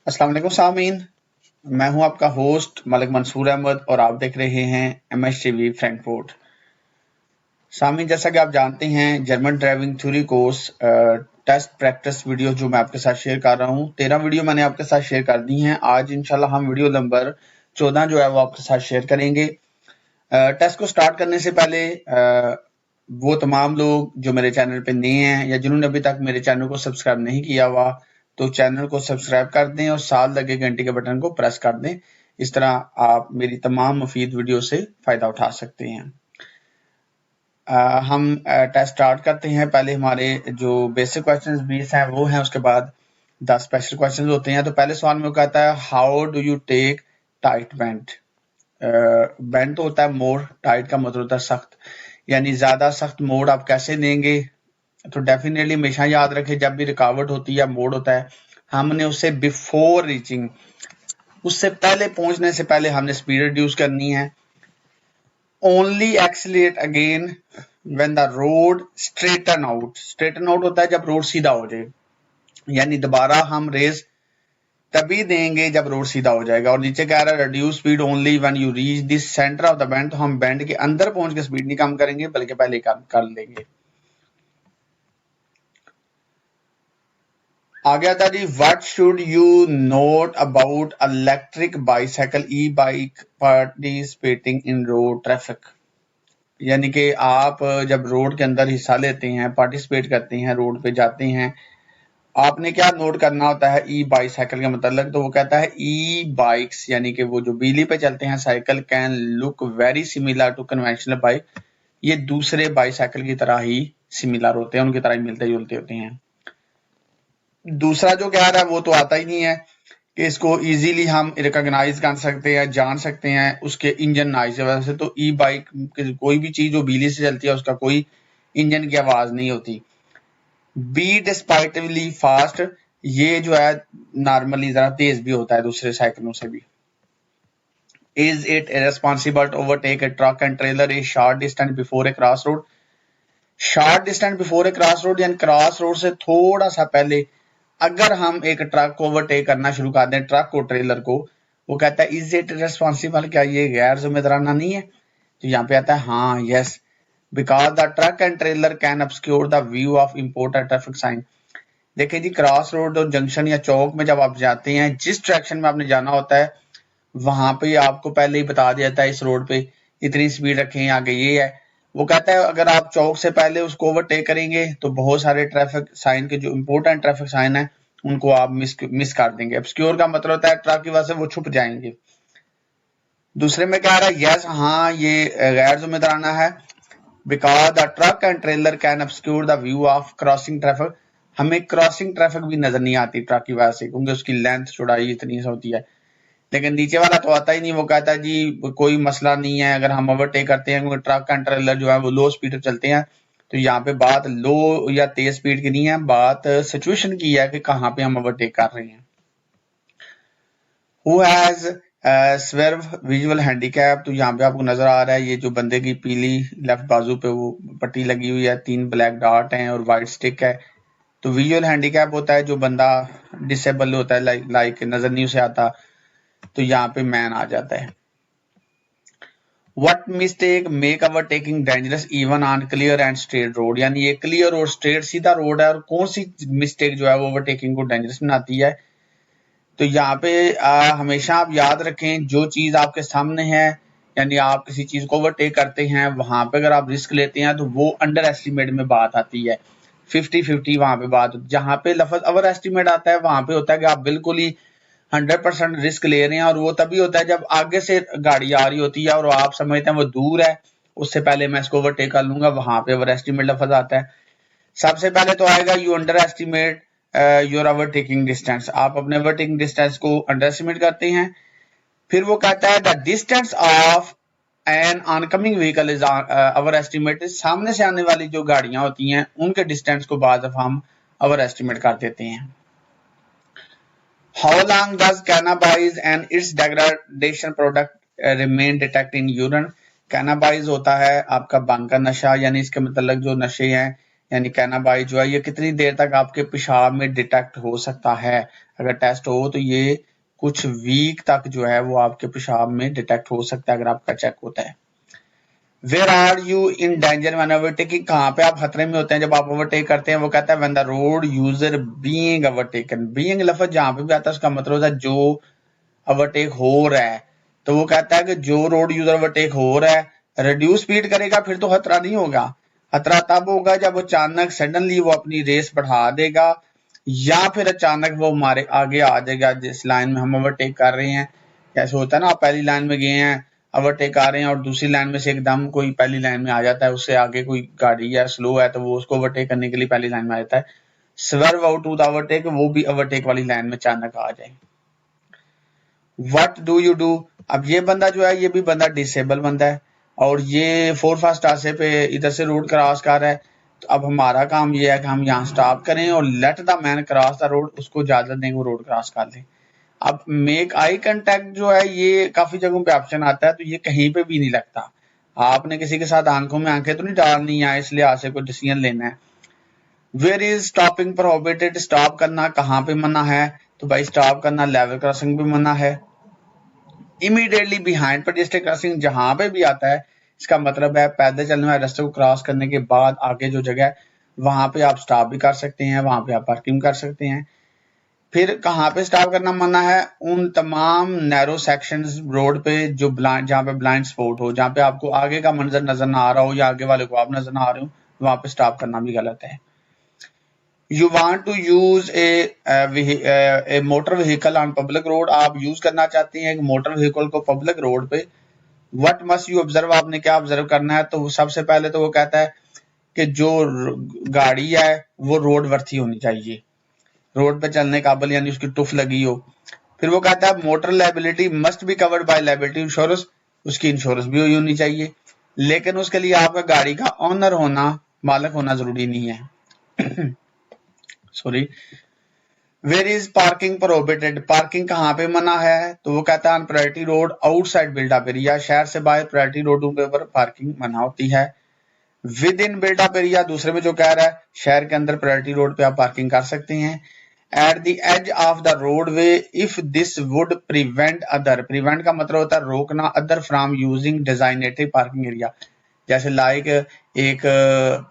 अस्सलाम वालेकुम सामीन। मैं हूं आपका होस्ट मलिक मंसूर अहमद और आप देख रहे हैं MHTV फ्रैंकफर्ट। सामीन, जैसा कि आप जानते हैं, German driving theory course test practice video जो मैं आपके साथ शेयर कर रहा हूं, 13 वीडियो मैंने आपके साथ शेयर कर दी हैं। आज इंशाल्लाह हम वीडियो नंबर 14 जो है वो आपके साथ शेयर करेंगे। टेस्ट को स्टार्ट करने से पहले वो तमाम लोग जो मेरे चैनल पे नए हैं या जिन्होंने अभी तक मेरे चैनल को सब्सक्राइब नहीं किया हुआ, तो चैनल को सब्सक्राइब कर दें और साथ लगे घंटी के बटन को प्रेस कर दें। इस तरह आप मेरी तमाम मुफीद वीडियो से फायदा उठा सकते हैं। हम टेस्ट स्टार्ट करते हैं। पहले हमारे जो बेसिक क्वेश्चंस 20 हैं वो हैं, उसके बाद 10 स्पेशल क्वेश्चंस होते हैं। तो पहले सवाल में कहता है how do you take tight bent. Bent तो होता है मोड़, टाइट का मतलब होता है सख्त, यानी ज्यादा सख्त मोड़ आप कैसे लेंगे। तो डेफिनेटली हमेशा याद रखें, जब भी रुकावट होती है, मोड़ होता है, हमने उसे बिफोर रीचिंग, उससे पहले पहुंचने से पहले हमने स्पीड रिड्यूस करनी है। Only accelerate again when the road straighten out. Straighten out होता है जब रोड सीधा हो जाए, यानी दोबारा हम रेस तभी देंगे जब रोड सीधा हो जाएगा। और नीचे कह रहा है reduce speed only when you reach this centre of the bend. तो हम बेंड के अंदर पहुंच के स्पीड नहीं कम करेंगे बल्कि पहले कम कर लेंगे। आगे आता जी, what should you note about electric bicycle E bike participating in road traffic. यानी कि आप जब रोड के अंदर हिस्सा लेते हैं, पार्टिसिपेट करते हैं, रोड पे जाते हैं, आपने क्या नोट करना होता है ई बाइसाइकिल का मतलब। तो वो कहता है ई बाइक्स यानी कि वो जो बिजली पे चलते हैं cycle can look very similar to conventional bike. ये दूसरे बाइसाइकिल की तरह ही सिमिलर होते हैं, उनकी तरह ही मिलते जुलते होते हैं। दूसरा जो कह रहा है वो तो आता ही नहीं है कि इसको इजीली हम रिकॉग्नाइज कर सकते हैं, जान सकते हैं उसके इंजन नॉइज की वजह से। तो ई बाइक कोई भी चीज जो बिजली से चलती है उसका कोई इंजन की आवाज नहीं होती। बी डिस्पाइटिवली फास्ट, ये जो है नॉर्मली जरा तेज भी होता है दूसरे साइकिलों से भी। Is it irresponsible to overtake a truck and trailer a short distance before a cross road. Short distance before a cross road यानी क्रॉस रोड से थोड़ा सा पहले अगर हम एक ट्रक को ओवरटेक करना शुरू कर दें, ट्रक को, ट्रेलर को, वो कहता है इज इट रिस्पॉन्सिबल, क्या ये गैर जिम्मेदाराना नहीं है। तो यहाँ पे आता है हाँ, yes, because the truck and trailer can obscure the view of important traffic sign. देखिए जी, क्रॉस रोड और जंक्शन या चौक में जब आप जाते हैं, जिस डायरेक्शन में आपने जाना होता है वहां पे आपको पहले ही बता दिया जाता है इस रोड पे इतनी स्पीड रखें, आगे ये है। वो कहता है अगर आप चौक से पहले उसको ओवरटेक करेंगे तो बहुत सारे ट्रैफिक साइन के जो इंपोर्टेंट ट्रैफिक साइन है उनको आप मिस कर देंगे। ऑब्स्क्योर का मतलब होता है ट्रक की वजह से वो छुप जाएंगे। दूसरे में कह रहा है यस, हाँ, ये गैर जिम्मेदाराना है। Because the truck and trailer can obscure the view of crossing traffic. हमें क्रॉसिंग ट्रैफिक भी नजर नहीं आती ट्रक की वजह से, क्योंकि उसकी लेंथ चौड़ाई इतनी होती है। लेकिन नीचे वाला तो आता ही नहीं। वो कहता है जी कोई मसला नहीं है अगर हम ओवरटेक करते हैं, क्योंकि ट्रक एंड ट्रेलर जो है वो लो स्पीड पे चलते हैं। तो यहाँ पे बात लो या तेज स्पीड की नहीं है, बात सिचुएशन की है कि कहाँ पे हम ओवरटेक कर रहे हैं। Who has swerve visual handicap. तो यहाँ पे आपको नजर आ रहा है ये जो बंदे की पीली लेफ्ट बाजू पे वो पट्टी लगी हुई है, 3 ब्लैक डॉट हैं और व्हाइट स्टिक है। तो विजुअल हैंडीकैप होता है जो बंदा डिसेबल होता है, लाइक नजर नहीं उसे आता। तो यहाँ पे मैन आ जाता है। What mistake make overtaking dangerous even on clear and straight road। यानी ये क्लियर और स्ट्रेट सीधा रोड है और कौन सी मिस्टेक जो है वो ओवरटेकिंग को डेंजरस बनाती है। तो यहाँ पे हमेशा आप याद रखें जो चीज आपके सामने है, यानी आप किसी चीज को ओवरटेक करते हैं, वहां पे अगर आप रिस्क लेते हैं तो वो अंडर एस्टिमेट में बात आती है। 50-50 वहां पे बात होती है। जहां पे लफ्ज ओवर एस्टिमेट आता है वहां पे होता है कि आप बिल्कुल ही 100% रिस्क ले रहे हैं, और वो तभी होता है जब आगे से गाड़ी आ रही होती है और आप समझते हैं वो दूर है, उससे पहले मैं इसको ओवरटेक कर लूंगा, वहां पे ओवर एस्टिमेट लफ्ज आता है। सबसे पहले तो आएगा you underestimate your overtaking distance. आप अपने ओवरटेकिंग डिस्टेंस को अंडर एस्टिमेट करते हैं। फिर वो कहता है the distance of an oncoming vehicle is overestimated. सामने से आने वाली जो गाड़ियां होती हैं उनके डिस्टेंस को बाद हम ओवर एस्टिमेट कर देते हैं। How long does cannabis and its degradation product remain detect in urine? Cannabis होता है आपका भांग का नशा, यानी इसके मतलब जो नशे हैं यानी कैनाबाई जो है ये कितनी देर तक आपके पेशाब में डिटेक्ट हो सकता है। अगर टेस्ट हो तो ये कुछ वीक तक जो है वो आपके पेशाब में डिटेक्ट हो सकता है अगर आपका चेक होता है। Where are you in danger when overtaking, कहाँ पे आप खतरे में होते हैं जब आप ओवरटेक करते हैं। वो कहता है when the road user being overtaken, being लफ्ज जहाँ पे भी आता है उसका मतलब होता है जो ओवरटेक हो रहा है। तो वो कहता है कि जो रोड यूजर ओवरटेक हो रहा है रिड्यूस स्पीड करेगा फिर तो खतरा नहीं होगा। खतरा तब होगा जब अचानक सडनली वो अपनी रेस बढ़ा देगा या फिर अचानक वो हमारे आगे आ जाएगा जिस लाइन में हम ओवरटेक कर रहे हैं। कैसे होता है ना, आप पहली लाइन में गए हैं ओवरटेक कर रहे हैं और दूसरी लाइन में से एकदम कोई पहली लाइन में आ जाता है, उससे आगे कोई गाड़ी है स्लो है तो वो उसको ओवरटेक करने के लिए पहली लाइन में आ जाता है। Swerve out to the overtake, वो भी ओवरटेक वाली लाइन में अचानक आ जाए। व्हाट डू यू डू, अब ये बंदा जो है ये भी बंदा डिसेबल बंदा है और ये 4 फास्ट रास्ते पे इधर से रोड क्रॉस कर रहा है। तो अब हमारा काम ये है कि हम यहाँ स्टॉप करें और let the man cross the road, उसको इजाजत दें वो रोड क्रॉस कर ले। अब मेक आई कांटेक्ट जो है ये काफी जगहों पे ऑप्शन आता है तो ये कहीं पे भी नहीं लगता। आपने किसी के साथ आंखों में आंखें तो नहीं डालनी है इसलिए आज से कोई डिसीजन लेना है। Where is stopping prohibited, stop करना कहाँ पे मना है, तो भाई स्टॉप करना लेवल क्रॉसिंग भी मना है। इमीडिएटली बिहाइंड पेडेस्ट्रियन क्रॉसिंग जहां पे भी आता है इसका मतलब है पैदल चलने वाले रास्ते को क्रॉस करने के बाद आगे जो जगह है वहां पे आप स्टॉप भी कर सकते हैं, वहां पे आप पार्किंग कर सकते हैं। फिर कहाँ पे स्टॉप करना मना है, उन तमाम नैरो सेक्शंस रोड पे जो ब्लाइंड, जहाँ पे ब्लाइंड स्पॉट हो, जहाँ पे आपको आगे का मंजर नजर ना आ रहा हो या आगे वाले को आप नजर ना आ रहे हो, वहां पे स्टॉप करना भी गलत है। You want to use a motor vehicle on public road, आप यूज करना चाहते हैं एक मोटर व्हीकल को पब्लिक रोड पे। व्हाट मस्ट यू ऑब्जर्व, आपने क्या ऑब्जर्व करना है, तो सबसे पहले तो वो कहता है कि जो गाड़ी है वो रोड वर्थी होनी चाहिए, रोड पे चलने काबिल यानी उसकी टुफ लगी हो। फिर वो कहता है motor liability must be covered by liability insurance, उसकी इंश्योरेंस भी हुई होनी चाहिए, लेकिन उसके लिए आपका गाड़ी का ऑनर होना, मालिक होना जरूरी नहीं है। Sorry. Where is parking prohibited, parking कहाँ पे मना है, तो वो कहता है on priority road outside build up area, शहर से बाहर प्रायोरिटी रोडों के ऊपर पार्किंग मना होती है। विद इन बिल्डअप एरिया दूसरे में जो कह रहा है शहर के अंदर प्रायोरिटी रोड पे आप पार्किंग कर सकते हैं। At the edge of the roadway if this would prevent other, prevent का मतलब होता है रोकना, other from using designated parking area, जैसे लाइक एक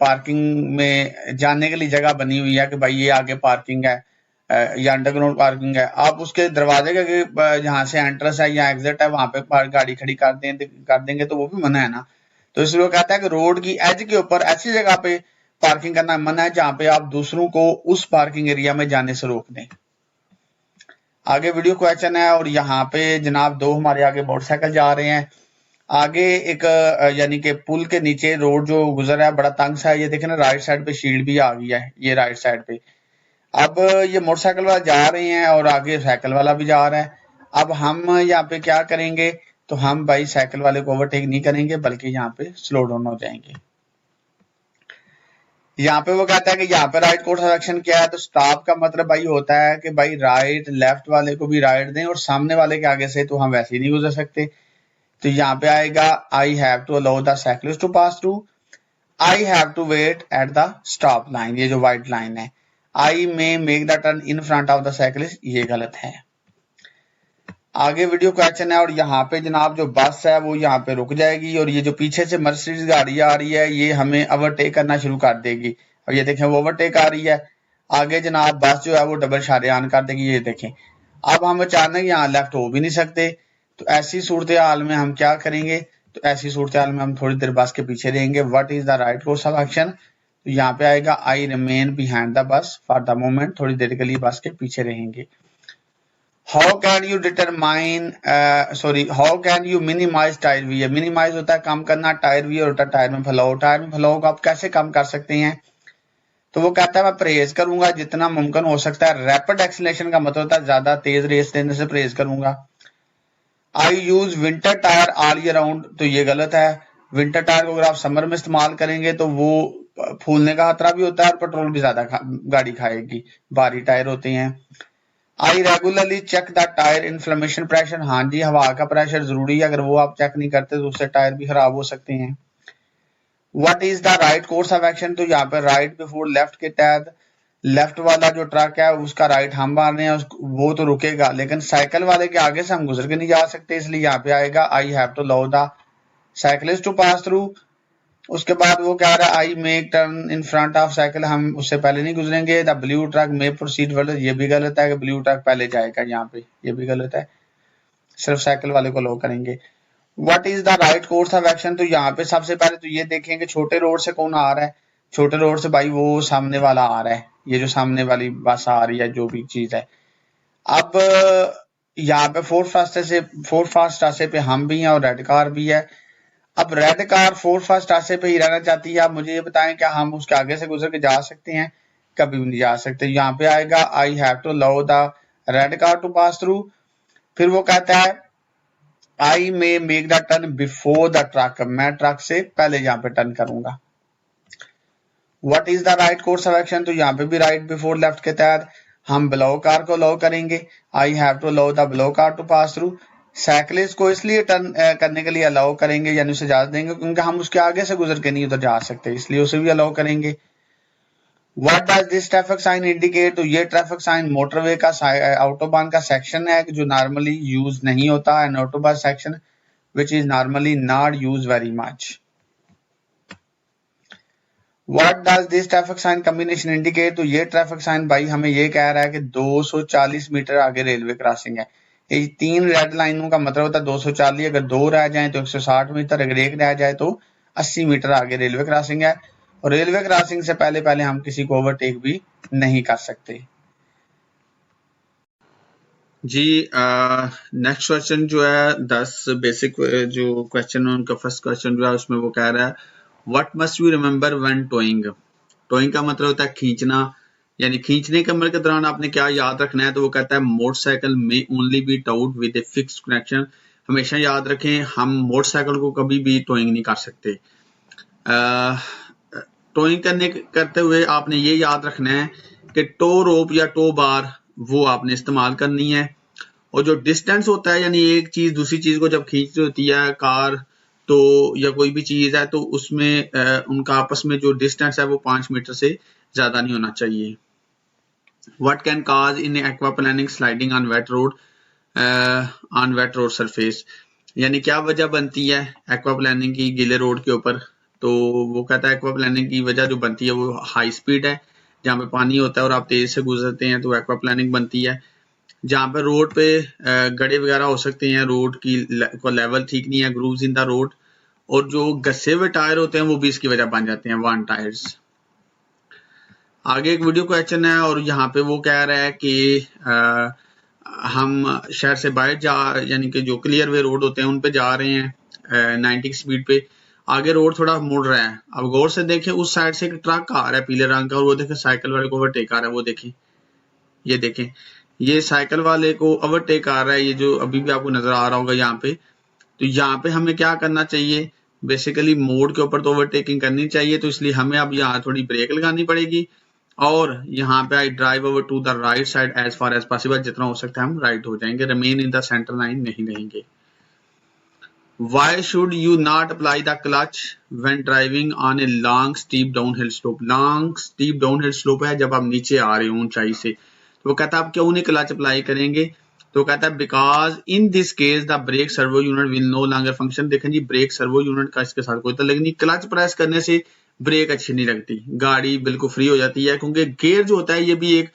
पार्किंग में जाने के लिए जगह बनी हुई है कि भाई ये आगे पार्किंग है या अंडरग्राउंड पार्किंग है, आप उसके दरवाजे के जहाँ से एंट्रेंस है या एग्जिट है वहां पे गाड़ी खड़ी कर देंगे तो वो भी मना है ना। तो इसलिए वो कहता है कि रोड की एज के ऊपर ऐसी जगह पे पार्किंग करना मना है जहां पे आप दूसरों को उस पार्किंग एरिया में जाने से रोक दें। आगे वीडियो क्वेश्चन है और यहाँ पे जनाब दो हमारे आगे मोटरसाइकिल जा रहे हैं। आगे एक यानी कि पुल के नीचे रोड जो गुजर रहा है बड़ा तंग सा है, ये देखें ना राइट साइड पे शील्ड भी आ गया है, ये राइट साइड पे। अब ये मोटरसाइकिल वाला जा रहे हैं और आगे साइकिल वाला भी जा रहा है। अब हम यहाँ पे क्या करेंगे, तो हम भाई साइकिल वाले को ओवरटेक नहीं करेंगे बल्कि यहाँ पे स्लो डाउन हो जाएंगे। यहाँ पे वो कहता है कि यहाँ पे राइट कोर्स ऑफ एक्शन क्या है, तो स्टॉप का मतलब भाई होता है कि भाई राइट लेफ्ट वाले को भी राइट दें और सामने वाले के आगे से तो हम वैसे ही नहीं गुजर सकते। तो यहाँ पे आएगा I have to allow the cyclist to pass through, I have to wait at the stop line, ये जो व्हाइट लाइन है, I may make the turn in front of the cyclist, ये गलत है। आगे वीडियो क्वेश्चन है और यहाँ पे जनाब जो बस है वो यहाँ पे रुक जाएगी और ये जो पीछे से मर्सिडीज गाड़ी आ रही है ये हमें ओवरटेक करना शुरू कर देगी और ये देखें वो ओवरटेक आ रही है। आगे जनाब बस जो है वो डबल इशारे ऑन कर देगी, ये देखें। अब हम अचानक यहाँ लेफ्ट हो भी नहीं सकते, तो ऐसी सूरत हाल में हम क्या करेंगे, तो ऐसी सूरत हाल में हम थोड़ी देर बस के पीछे रहेंगे। What is the right course of action, तो यहाँ पे आएगा I remain behind the bus for the moment, थोड़ी देर के लिए बस के पीछे रहेंगे। How can you determine how can you minimise tyre wear, minimise होता है कम करना, टायर वियर होता है टायर में फैलाव, टायर में फैलाव को आप कैसे कम कर सकते हैं, तो वो कहता है मैं परहेज करूंगा जितना मुमकिन हो सकता है। रैपिड एक्सीलरेशन का मतलब होता है ज्यादा तेज रेस देने से परहेज करूंगा। I use winter tyre all year round, तो ये गलत है। विंटर टायर को अगर आप समर में इस्तेमाल करेंगे तो वो फूलने का खतरा भी होता है और पेट्रोल भी ज्यादा गाड़ी खाएगी, भारी टायर होते हैं। I regularly check the tyre inflammation pressure, हाँ जी हवा का प्रेशर जरूरी है, अगर वो आप चेक नहीं करते तो उससे टायर भी खराब हो सकते हैं। What is the right course of action, तो यहाँ पे राइट बिफोर लेफ्ट के तहत लेफ्ट वाला जो ट्रक है उसका राइट हम मार रहे हैं, वो तो रुकेगा, लेकिन साइकिल वाले के आगे से हम गुजर के नहीं जा सकते, इसलिए यहाँ पे आएगा I have to allow the cyclist to pass through. उसके बाद वो कह रहा है I make turn in front of cycle, हम उससे पहले नहीं गुजरेंगे। The blue truck may proceed ward, ये भी गलत है कि ब्लू ट्रक पहले जाएगा, यहाँ पे ये भी गलत है, सिर्फ साइकिल वाले को लो करेंगे। What is the right course of action, तो यहाँ पे सबसे पहले तो ये देखेंगे छोटे रोड से कौन आ रहा है, छोटे रोड से भाई वो सामने वाला आ रहा है, ये जो सामने वाली बस आ रही है जो भी चीज है। अब यहाँ पे फोर फास्ट रास्ते पे हम भी हैं और रेड कार भी है। अब रेड कार फोर फास्ट रास्ते पे ही रहना चाहती है, आप मुझे ये बताएं क्या हम उसके आगे से गुजर के जा सकते हैं? कभी भी नहीं जा सकते। यहाँ पे आएगा I have to allow the red car to pass through. फिर वो कहता है I may make the turn before the truck, मैं ट्रक से पहले यहाँ पे टर्न करूंगा। What is the right course of action, तो यहाँ पे भी राइट बिफोर लेफ्ट के तहत हम ब्लो कार को अलाउ करेंगे, I have to allow the blue car to pass through. Cyclist को इसलिए टर्न करने के लिए अलाउ करेंगे यानी उसे इजाजत देंगे क्योंकि हम उसके आगे से गुजर के नहीं उधर जा सकते, इसलिए उसे भी अलाउ करेंगे। What does this traffic sign indicate, तो ये ट्रैफिक साइन मोटरवे का ऑटोबान का सेक्शन है जो नॉर्मली यूज नहीं होता, an autobahn section which is normally not use very much. What does this traffic sign combination indicate, तो ये ट्रैफिक साइन भाई हमें ये कह रहा है कि 240 मीटर आगे रेलवे क्रॉसिंग है। ये तीन रेड लाइनों का मतलब होता है 240, अगर दो रह जाए तो 160 मीटर, अगर एक रह जाए तो 80 मीटर आगे रेलवे क्रॉसिंग है, और रेलवे क्रॉसिंग से पहले पहले हम किसी को ओवरटेक भी नहीं कर सकते। जी नेक्स्ट क्वेश्चन जो है 10 बेसिक जो क्वेश्चन है उनका फर्स्ट क्वेश्चन जो है उसमें वो कह रहा है what must you remember when towing. Towing का मतलब होता है खींचना, यानी खींचने के अमल के दौरान आपने क्या याद रखना है, तो वो कहता है motorcycle may only be towed with a fixed connection. हमेशा याद रखें हम मोटरसाइकिल को कभी भी टोइंग नहीं कर सकते। टोइंग करते हुए आपने ये याद रखना है कि टो रोप या टो बार वो आपने इस्तेमाल करनी है, और जो डिस्टेंस होता है यानी एक चीज दूसरी चीज को जब खींच रही होती है कार तो या कोई भी चीज है तो उसमें उनका आपस में जो डिस्टेंस है वो 5 मीटर से ज्यादा नहीं होना चाहिए। What can cause in aquaplaning sliding on wet road surface, यानी क्या वजह बनती है एक्वाप्लानिंग की गीले रोड के ऊपर, तो वो कहता है एक्वाप्लानिंग की वजह जो बनती है वो हाई स्पीड है, जहाँ पे पानी होता है और आप तेज से गुजरते हैं तो एक्वाप्लानिंग बनती है। जहाँ पे रोड पे गड्ढे वगैरह हो सकते हैं, रोड की लेवल ठीक नहीं है, ग्रूव्स इन द रोड, और जो घसे हुए टायर होते हैं वो भी इसकी वजह बन जाते हैं, वन टायर्स। आगे एक वीडियो क्वेश्चन है और यहाँ पे वो कह रहा है कि हम शहर से बाहर यानी कि जो क्लियर वे रोड होते हैं उन पे जा रहे हैं 90 की स्पीड पे, आगे रोड थोड़ा मुड़ रहा है। अब गौर से देखें उस साइड से एक ट्रक आ रहा है पीले रंग का, और वो देखें साइकिल वाले को ओवरटेक आ रहा है, वो देखें, ये देखें ये साइकिल वाले को ओवरटेक आ रहा है, ये जो अभी भी आपको नजर आ रहा होगा यहाँ पे। तो यहाँ पे हमें क्या करना चाहिए, बेसिकली मोड़ के ऊपर तो ओवरटेकिंग करनी चाहिए, तो इसलिए हमें अब यहाँ थोड़ी ब्रेक लगानी पड़ेगी, और यहाँ पे I drive over to the right side as far as possible, जितना हो सकता है हम राइट हो जाएंगे, remain in the centre line नहीं रहेंगे। Why should you not apply the clutch when driving on a long steep downhill slope? Long steep downhill slope है जब आप नीचे आ रहे हो ऊंचाई से, तो वो कहता है आप क्यों नहीं क्लच अप्लाई करेंगे, तो कहता है because in this case the brake servo unit will no longer function. देखें जी ब्रेक सर्वो यूनिट का इसके साथ कोई ताल्लुक नहीं, क्लच प्रेस करने से ब्रेक अच्छी नहीं लगती, गाड़ी बिल्कुल फ्री हो जाती है, क्योंकि गेयर जो होता है ये भी एक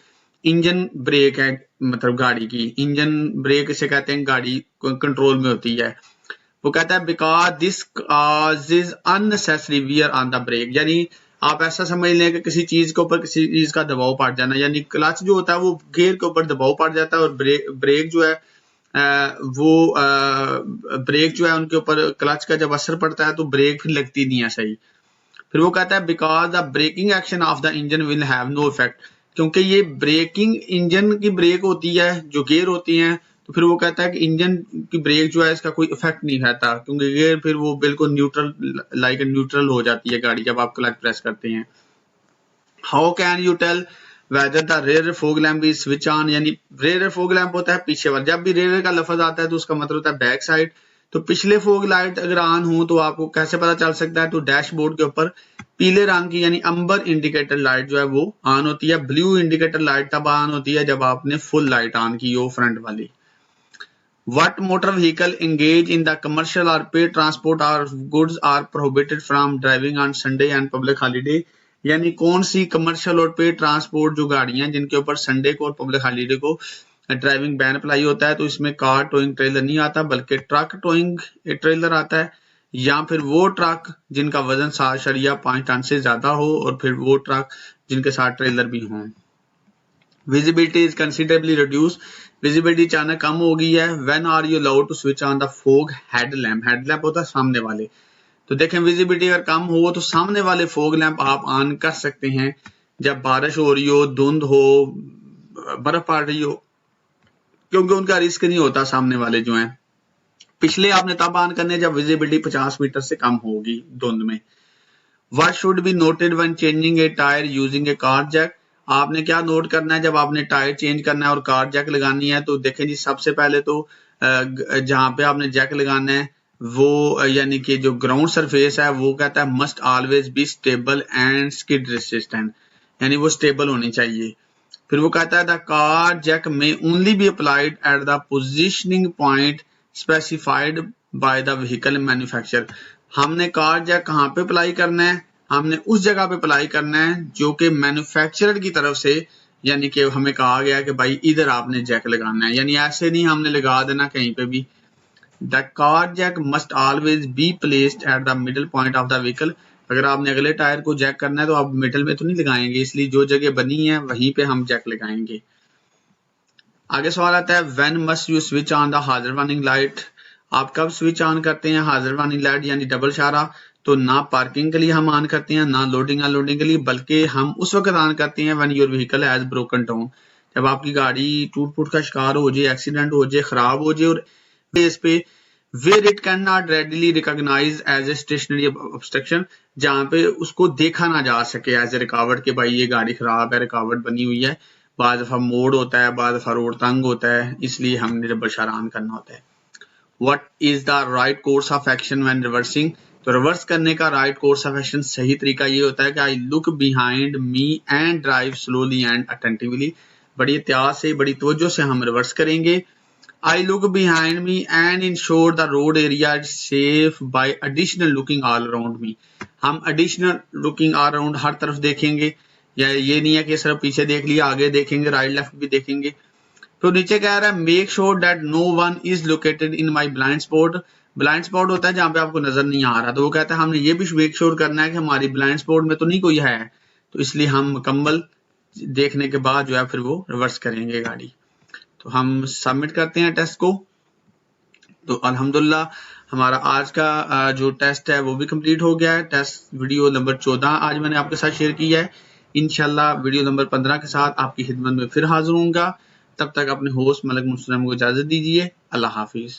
इंजन ब्रेक है, मतलब गाड़ी की इंजन ब्रेक इसे कहते हैं, गाड़ी कंट्रोल में होती है। वो कहता है because this causes unnecessary wear on the brake, यानी आप ऐसा समझ लें कि किसी चीज के ऊपर किसी चीज का दबाव पड़ जाना, यानी क्लच जो होता है वो गियर के ऊपर दबाव पड़ जाता है, और ब्रेक जो है ब्रेक जो है उनके ऊपर क्लच का जब असर पड़ता है तो ब्रेक फिर लगती नहीं है सही। फिर वो कहता है because the braking action of the engine will have no effect, क्योंकि ये ब्रेकिंग इंजन की ब्रेक होती है जो गियर होती है, तो फिर वो कहता है कि इंजन की ब्रेक जो है इसका कोई इफेक्ट नहीं रहता, क्योंकि गियर फिर वो बिल्कुल न्यूट्रल लाइक न्यूट्रल हो जाती है गाड़ी जब आप क्लच प्रेस करते हैं। How can you tell whether the rear fog lamp is switch on, यानी रेयर फोग लैम्प होता है पीछे वाला, जब भी रेयर का लफ्ज आता है तो उसका मतलब होता है बैक साइड, तो पिछले फोग लाइट अगर ऑन हो तो आपको कैसे पता चल सकता है? तो डैशबोर्ड के ऊपर पीले रंग की यानी अंबर इंडिकेटर लाइट जो है वो ऑन होती है। ब्लू इंडिकेटर लाइट तब ऑन होती है जब आपने फुल लाइट ऑन की हो फ्रंट वाली। What motor vehicle engage in the commercial or paid transport or goods are prohibited from driving on Sunday and public holiday? यानी कौन सी कमर्शियल और पेड ट्रांसपोर्ट जो गाड़ियां जिनके ऊपर संडे को और पब्लिक हॉलीडे को ड्राइविंग बैन अप्लाई होता है, तो इसमें कार टोइंग ट्रेलर नहीं आता बल्कि ट्रक टोइंग ट्रेलर आता है, या फिर वो ट्रक जिनका वजन 7.5 टन से ज्यादा हो और फिर वो ट्रक जिनके साथ ट्रेलर भी हों। Visibility is considerably reduce, visibility अचानक कम हो गई है। When are you allowed to switch on the fog headlamp, headlamp होता है सामने वाले। तो देखें विजिबिलिटी अगर कम हो तो सामने वाले फोग लैंप आप ऑन कर सकते हैं जब बारिश हो रही हो, धुंध हो, बर्फ पड़ रही हो, क्योंकि उनका रिस्क नहीं होता सामने वाले जो हैं। पिछले आपने तब ऑन करने जब विजिबिलिटी 50 मीटर से कम होगी धुंध में। What should be noted when changing a tyre using a car jack, आपने क्या नोट करना है जब आपने टायर चेंज करना है और कार जैक लगानी है? तो देखें जी, सबसे पहले तो जहां पे आपने जैक लगाना है वो यानी कि जो ग्राउंड सरफेस है वो कहता है must always be stable and skid resistant, यानी वो स्टेबल होनी चाहिए। फिर वो कहता है द कार जैक में only be applied at the positioning point specified by the vehicle manufacturer, हमने कार जैक कहाँ पे अप्लाई करना है? हमने उस जगह पे अप्लाई करना है जो कि मैन्युफैक्चरर की तरफ से यानी कि हमें कहा गया कि भाई इधर आपने जैक लगाना है, यानी ऐसे नहीं हमने लगा देना कहीं पे भी। The car jack must always be placed at the middle point of the vehicle, अगर आपने अगले टायर को जैक करना है तो आप मिडल में तो नहीं लगाएंगे, इसलिए जो जगह बनी है वहीं पे हम जैक लगाएंगे। आगे सवाल आता है when must you switch on the हाजर वार्निंग लाइट, आप कब स्विच ऑन करते हैं हाजर वार्निंग लाइट यानी डबल इशारा? तो ना पार्किंग के लिए हम ऑन करते हैं, ना लोडिंग अनलोडिंग के लिए, बल्कि हम उस वक्त ऑन करते हैं when your vehicle has broken down, जब आपकी गाड़ी टूट फूट का शिकार हो जाए, एक्सीडेंट हो जाए, खराब हो जाए और इस पे where it can not readily recognise as a stationary obstruction, जहां पे उसको देखा ना जा सके एज ए रुकावट के भाई ये गाड़ी खराब है, रुकावट बनी हुई है। बाद दफा मोड़ होता है, बाद दफा रोड तंग होता है, इसलिए हमने डबल इशारा ऑन करना होता है। What is the right course of action when reversing, तो रिवर्स करने का राइट कोर्स ऑफ एक्शन सही तरीका ये होता है कि I look behind me and drive slowly and attentively, बड़ी एहतियात से बड़ी तवज्जो से हम रिवर्स करेंगे। I look behind me and ensure the road area is safe bye additional looking all around me, हम एडिशनल लुकिंग ऑल अराउंड हर तरफ देखेंगे, या ये नहीं है कि सिर्फ पीछे देख लिया, आगे देखेंगे, राइट लेफ्ट भी देखेंगे। तो नीचे कह रहा है make sure that no one is located in my blind spot, blind spot होता है जहां पे आपको नजर नहीं आ रहा, तो वो कहता है हमने ये भी मेक श्योर करना है कि हमारी ब्लाइंड स्पॉट में तो नहीं कोई है, तो इसलिए हम मुकम्मल देखने के बाद जो है फिर वो रिवर्स करेंगे गाड़ी। तो हम सबमिट करते हैं टेस्ट को। तो अल्हम्दुलिल्लाह हमारा आज का जो टेस्ट है वो भी कंप्लीट हो गया है। टेस्ट वीडियो नंबर 14 आज मैंने आपके साथ शेयर किया है। इंशाल्लाह वीडियो नंबर 15 के साथ आपकी खिदमत में फिर हाजिर होऊंगा। तब तक अपने होस्ट मलिक मुस्तफा को इजाजत दीजिए। अल्लाह हाफिज।